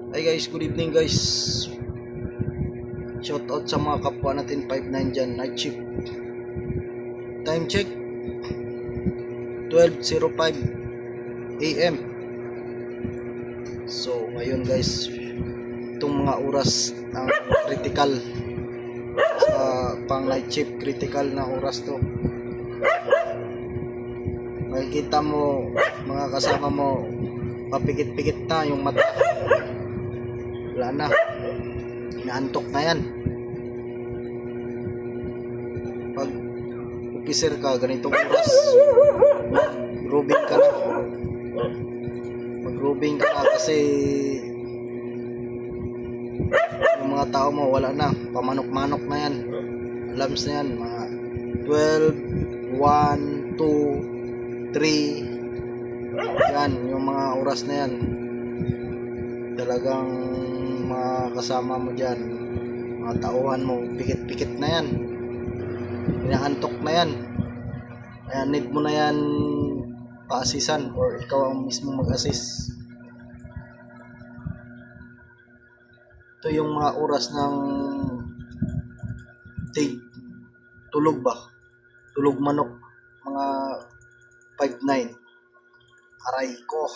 Hi guys, good evening guys. Shout out sa mga kapwa natin 5-9 dyan, night shift. Time check 12:05 AM. So ngayon guys, itong mga oras ang critical sa pang night shift, critical na oras to. Makikita mo mga kasama mo, papikit-pikit na yung mata. Wala na, inaantok na yan. Pag officer ka, ganitong oras, mag-grooving ka na. Mag-grooving ka na kasi yung mga tao mo, wala na, pamanok-manok na yan. Alarms na yan, mga 12, 1, 2, 3, yan, yung mga oras na yan. Talagang mga kasama mo dyan, mga tauhan mo, pikit-pikit na yan, inaantok na yan. Kaya need mo na yan pa-assisan or ikaw ang mismo mag-assist. Ito yung mga oras ng tulog ba? Tulog manok, mga 5-9. Aray ko.